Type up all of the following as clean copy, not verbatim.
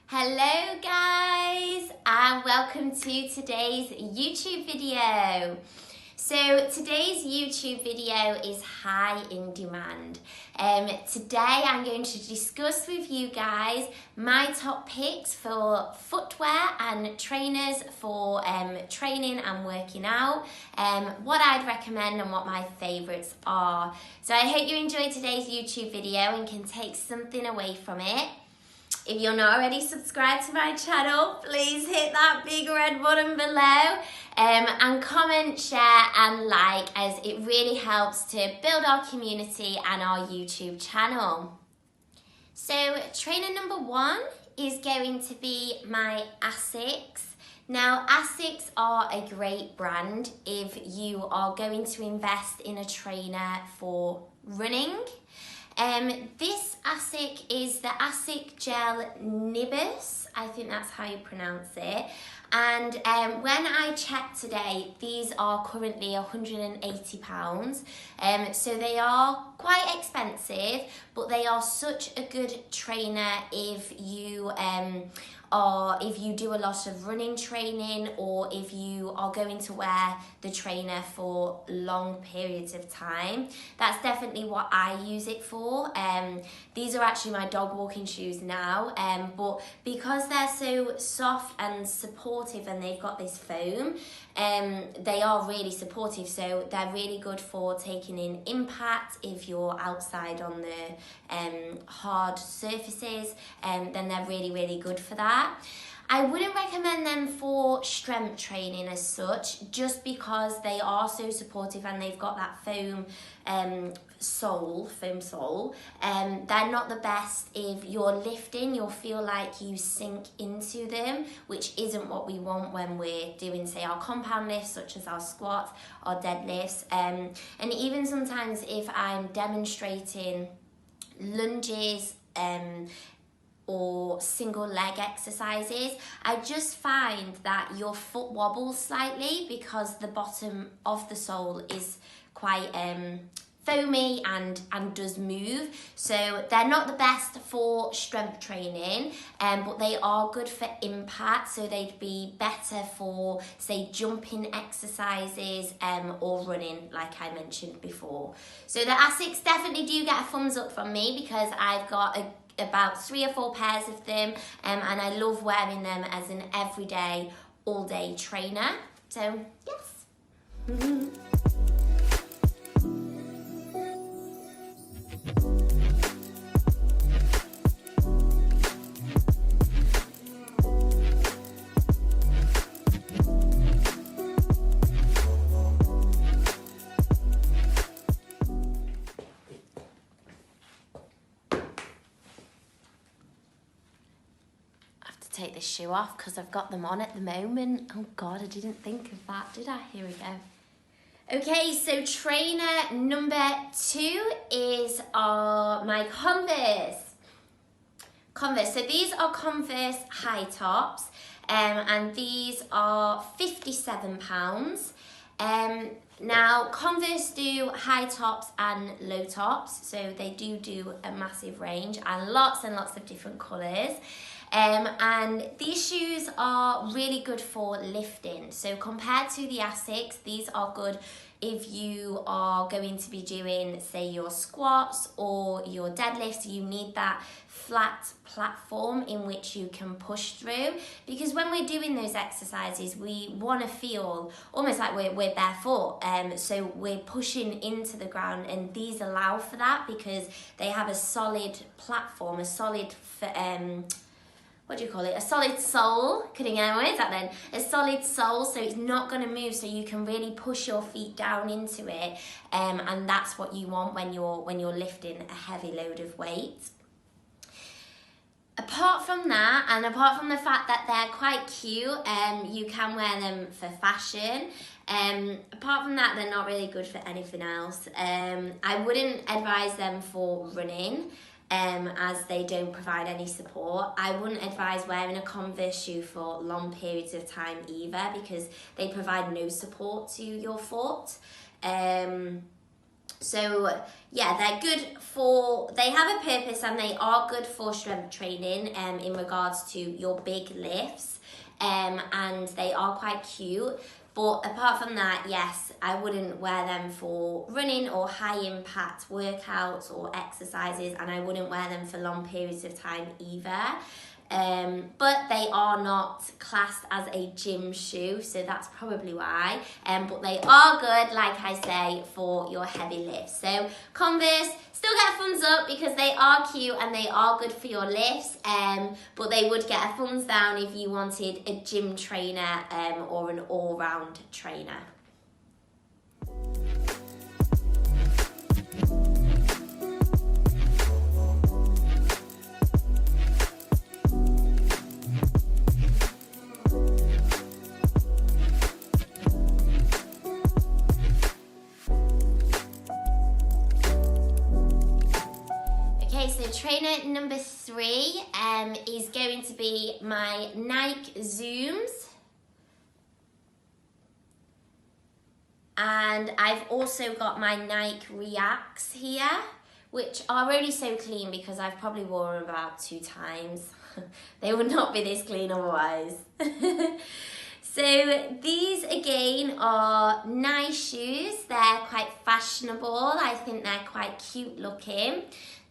Hello guys and welcome to today's YouTube video. So today's YouTube video is high in demand. Today I'm going to discuss with you guys my top picks for footwear and trainers for training and working out, what I'd recommend and what my favourites are. So I hope you enjoyed today's YouTube video and can take something away from it. If you're not already subscribed to my channel, please hit that big red button below and comment, share and like, as it really helps to build our community and our YouTube channel. So trainer number one is going to be my Asics. Now Asics are a great brand if you are going to invest in a trainer for running. This Asic is the Asic Gel Nibus, I think that's how you pronounce it. And when I checked today, these are currently £180. So they are quite expensive, but they are such a good trainer if you do a lot of running training, or if you are going to wear the trainer for long periods of time. That's definitely what I use it for. These are actually my dog walking shoes now, but because they're so soft and supportive and they've got this foam, they are really supportive, so they're really good for taking in impact. If you're outside on the hard surfaces, then they're really good for that. I wouldn't recommend them for strength training as such, just because they are so supportive and they've got that foam sole. They're not the best if you're lifting. You'll feel like you sink into them, which isn't what we want when we're doing, say, our compound lifts, such as our squats or deadlifts. And even sometimes if I'm demonstrating lunges, or single leg exercises, I just find that your foot wobbles slightly because the bottom of the sole is quite foamy and does move. So they're not the best for strength training, but they are good for impact. So they'd be better for, say, jumping exercises or running, like I mentioned before. So the Asics definitely do get a thumbs up from me, because I've got about 3 or 4 pairs of them, and I love wearing them as an everyday, all-day trainer. So yes. Take this shoe off because I've got them on at the moment. Oh God, I didn't think of that, did I? Here we go. Okay, so trainer number 2 is my Converse. So these are Converse high tops, and these are £57. Now Converse do high tops and low tops, so they do a massive range and lots of different colours. And these shoes are really good for lifting. So compared to the Asics, these are good if you are going to be doing, say, your squats or your deadlifts. You need that flat platform in which you can push through, because when we're doing those exercises, we want to feel almost like we're barefoot, so we're pushing into the ground, and these allow for that because they have a solid platform, a solid a solid sole. Couldn't get my words out then. A solid sole, so it's not going to move, so you can really push your feet down into it, and that's what you want when you're lifting a heavy load of weight. Apart from that, and apart from the fact that they're quite cute, you can wear them for fashion. Apart from that, they're not really good for anything else. I wouldn't advise them for running, as they don't provide any support. I wouldn't advise wearing a Converse shoe for long periods of time either, because they provide no support to your foot. So yeah, they're good for, they have a purpose and they are good for strength training in regards to your big lifts, and they are quite cute. But apart from that, yes, I wouldn't wear them for running or high impact workouts or exercises, and I wouldn't wear them for long periods of time either. But they are not classed as a gym shoe, so that's probably why. But they are good, like I say, for your heavy lifts. So Converse, still get a thumbs up because they are cute and they are good for your lifts, but they would get a thumbs down if you wanted a gym trainer or an all-round trainer. So trainer number 3 is going to be my Nike Zooms, and I've also got my Nike Reacts here, which are only so clean because I've probably worn them about 2 times. They would not be this clean otherwise. So these again are nice shoes. They're quite fashionable. I think they're quite cute looking.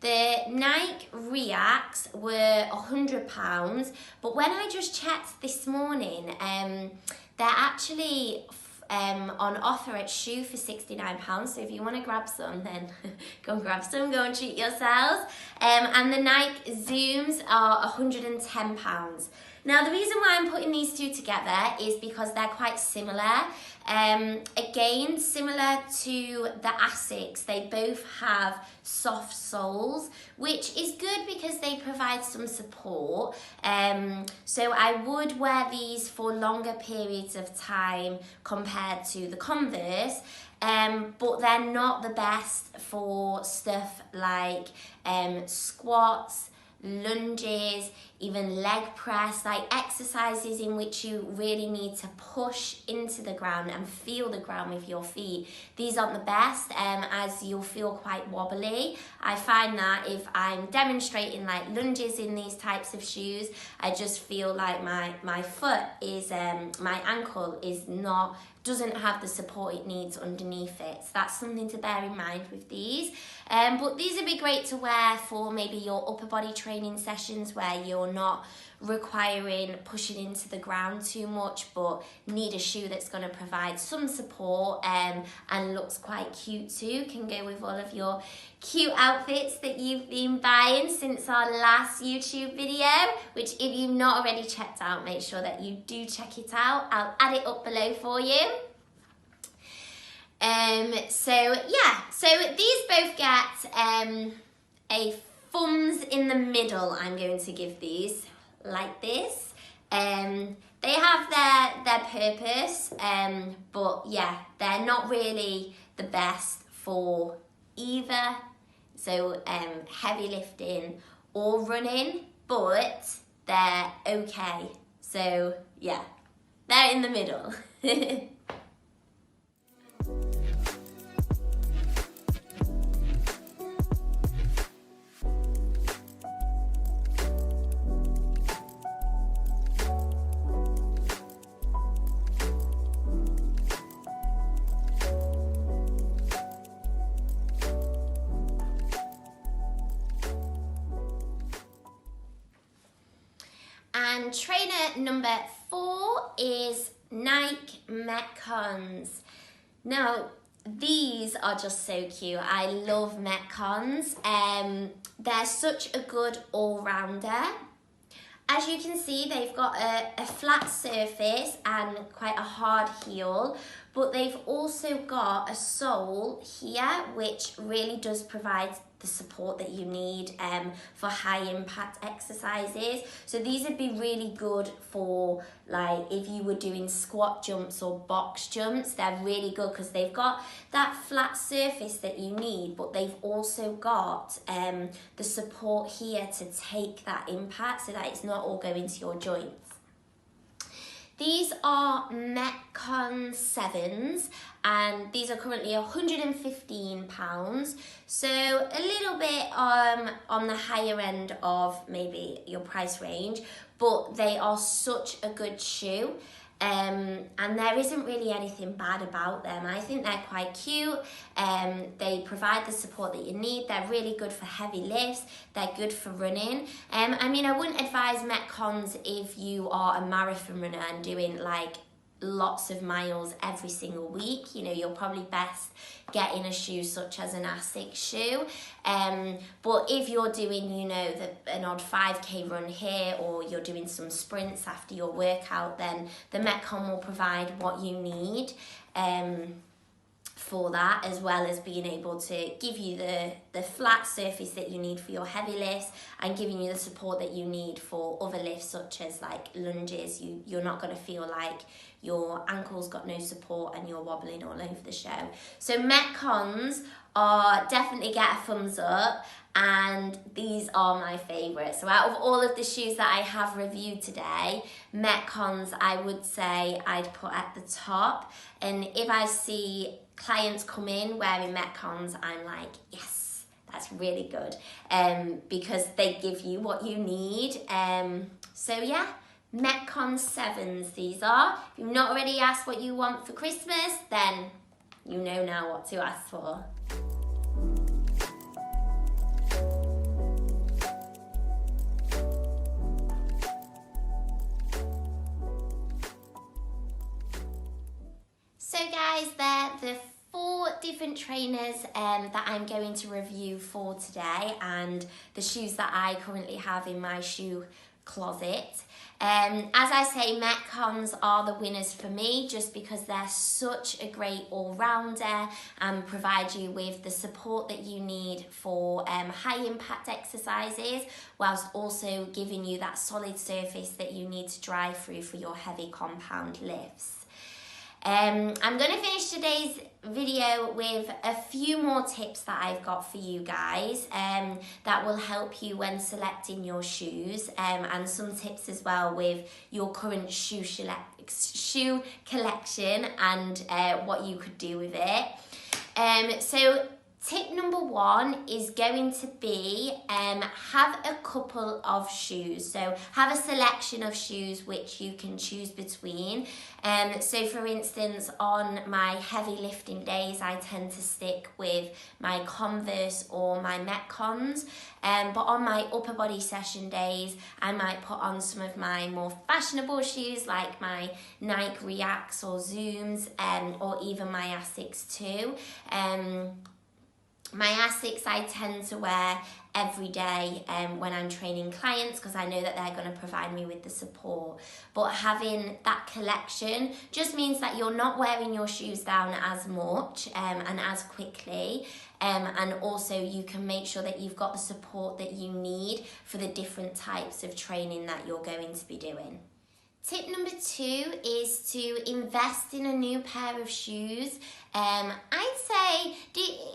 The Nike Reacts were £100, but when I just checked this morning, they're actually on offer at Shoe for £69. So if you want to grab some, then go and grab some, go and treat yourselves. And the Nike Zooms are £110. Now the reason why I'm putting these two together is because they're quite similar. Again, similar to the Asics, they both have soft soles, which is good because they provide some support. So I would wear these for longer periods of time compared to the Converse, but they're not the best for stuff like squats, lunges, even leg press, like exercises in which you really need to push into the ground and feel the ground with your feet. These aren't the best, as you'll feel quite wobbly. I find that if I'm demonstrating like lunges in these types of shoes, I just feel like my foot is, my ankle is not, doesn't have the support it needs underneath it. So that's something to bear in mind with these. But these would be great to wear for maybe your upper body training sessions where you're not requiring pushing into the ground too much, but need a shoe that's going to provide some support and looks quite cute too. Can go with all of your cute outfits that you've been buying since our last YouTube video, which if you've not already checked out, make sure that you do check it out. I'll add it up below for you. So yeah, so these both get a thumbs in the middle. I'm going to give these like this. They have their purpose, but yeah, they're not really the best for either, so heavy lifting or running, but they're okay. So yeah, they're in the middle. And trainer number 4 is Nike Metcons. Now, these are just so cute. I love Metcons. They're such a good all-rounder. As you can see, they've got a flat surface and quite a hard heel, but they've also got a sole here, which really does provide the support that you need for high impact exercises. So these would be really good for like if you were doing squat jumps or box jumps. They're really good because they've got that flat surface that you need, but they've also got the support here to take that impact so that it's not all going to your joints. These are Metcon 7s, and these are currently £115, so a little bit on the higher end of maybe your price range, but they are such a good shoe. And there isn't really anything bad about them. I think they're quite cute. They provide the support that you need. They're really good for heavy lifts. They're good for running. I mean, I wouldn't advise Metcons if you are a marathon runner and doing like lots of miles every single week. You know, you're probably best getting a shoe such as an Asics shoe. But if you're doing, you know, an odd 5k run here, or you're doing some sprints after your workout, then the Metcon will provide what you need for that, as well as being able to give you the flat surface that you need for your heavy lifts, and giving you the support that you need for other lifts such as like lunges. You're not going to feel like your ankle's got no support and you're wobbling all over the show. So Metcons are definitely get a thumbs up, and these are my favourite. So out of all of the shoes that I have reviewed today, Metcons I would say I'd put at the top. And if I see clients come in wearing Metcons, I'm like, yes, that's really good, because they give you what you need. So yeah, Metcon 7s these are. If you've not already asked what you want for Christmas, then you know now what to ask for. So guys, they're the 4 different trainers that I'm going to review for today, and the shoes that I currently have in my shoe closet. As I say, Metcons are the winners for me, just because they're such a great all-rounder and provide you with the support that you need for high impact exercises, whilst also giving you that solid surface that you need to drive through for your heavy compound lifts. I'm going to finish today's video with a few more tips that I've got for you guys that will help you when selecting your shoes, and some tips as well with your current shoe collection and what you could do with it. So tip number 1 is going to be have a couple of shoes. So have a selection of shoes which you can choose between. So for instance, on my heavy lifting days, I tend to stick with my Converse or my Metcons. But on my upper body session days, I might put on some of my more fashionable shoes like my Nike Reacts or Zooms, or even my Asics too. My Asics I tend to wear every day when I'm training clients, because I know that they're going to provide me with the support. But having that collection just means that you're not wearing your shoes down as much and as quickly, and also you can make sure that you've got the support that you need for the different types of training that you're going to be doing. Tip number 2 is to invest in a new pair of shoes. I'd say,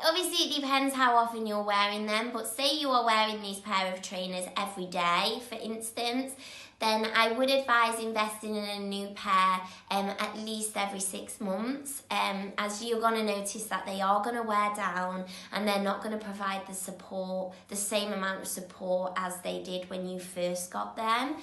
obviously it depends how often you're wearing them, but say you are wearing these pair of trainers every day, for instance, then I would advise investing in a new pair at least every 6 months, as you're going to notice that they are going to wear down and they're not going to provide the support, the same amount of support as they did when you first got them.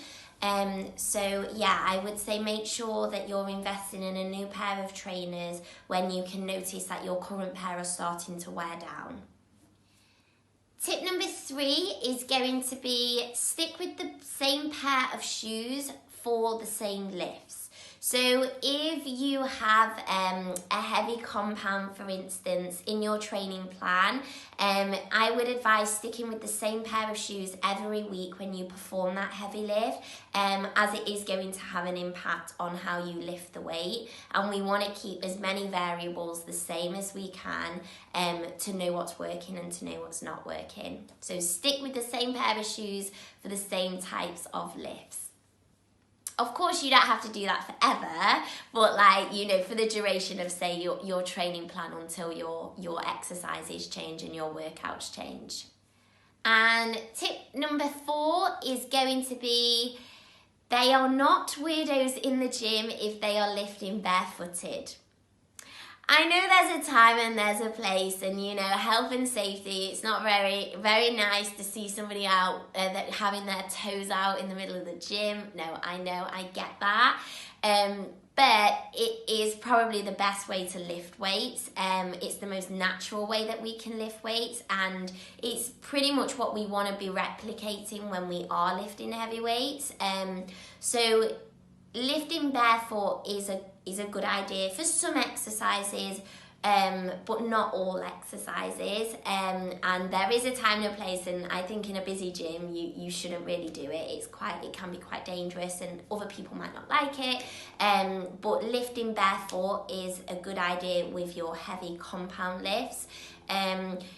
So yeah, I would say make sure that you're investing in a new pair of trainers when you can notice that your current pair are starting to wear down. Tip number 3 is going to be stick with the same pair of shoes for the same lifts. So if you have a heavy compound, for instance, in your training plan, I would advise sticking with the same pair of shoes every week when you perform that heavy lift, as it is going to have an impact on how you lift the weight. And we want to keep as many variables the same as we can to know what's working and to know what's not working. So stick with the same pair of shoes for the same types of lifts. Of course, you don't have to do that forever, but like, you know, for the duration of, say, your training plan until your exercises change and your workouts change. And tip number 4 is going to be they are not weirdos in the gym if they are lifting barefooted. I know there's a time and there's a place, and you know, health and safety, it's not very nice to see somebody out that having their toes out in the middle of the gym. No, I know, I get that. But it is probably the best way to lift weights. It's the most natural way that we can lift weights, and it's pretty much what we want to be replicating when we are lifting heavy weights. So lifting barefoot is a good idea for some exercises, but not all exercises. And there is a time and a place, and I think in a busy gym you shouldn't really do it. It can be quite dangerous, and other people might not like it. But lifting barefoot is a good idea with your heavy compound lifts.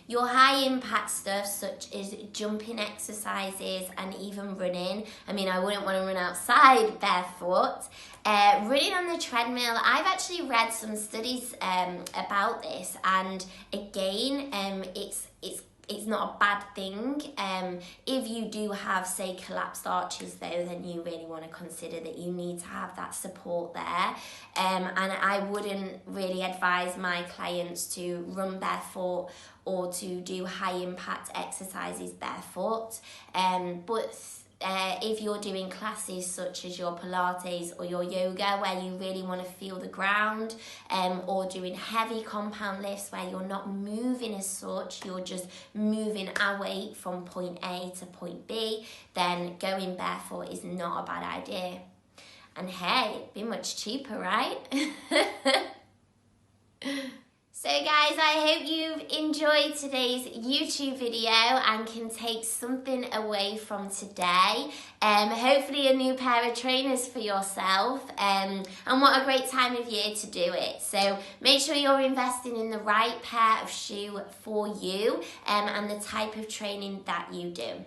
Your high impact stuff such as jumping exercises and even running. I mean, I wouldn't want to run outside barefoot. Running on the treadmill, I've actually read some studies about this, and again, it's not a bad thing. If you do have, say, collapsed arches though, then you really want to consider that you need to have that support there. And I wouldn't really advise my clients to run barefoot or to do high impact exercises barefoot. But if you're doing classes such as your Pilates or your yoga where you really want to feel the ground, or doing heavy compound lifts where you're not moving as such, you're just moving our weight from point A to point B, then going barefoot is not a bad idea. And hey, it'd be much cheaper, right? So guys, I hope you've enjoyed today's YouTube video and can take something away from today. Hopefully a new pair of trainers for yourself, and what a great time of year to do it. So make sure you're investing in the right pair of shoe for you, and the type of training that you do.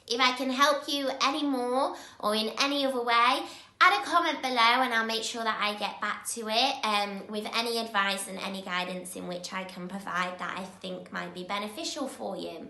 If I can help you any more or in any other way, add a comment below and I'll make sure that I get back to it with any advice and any guidance in which I can provide that I think might be beneficial for you.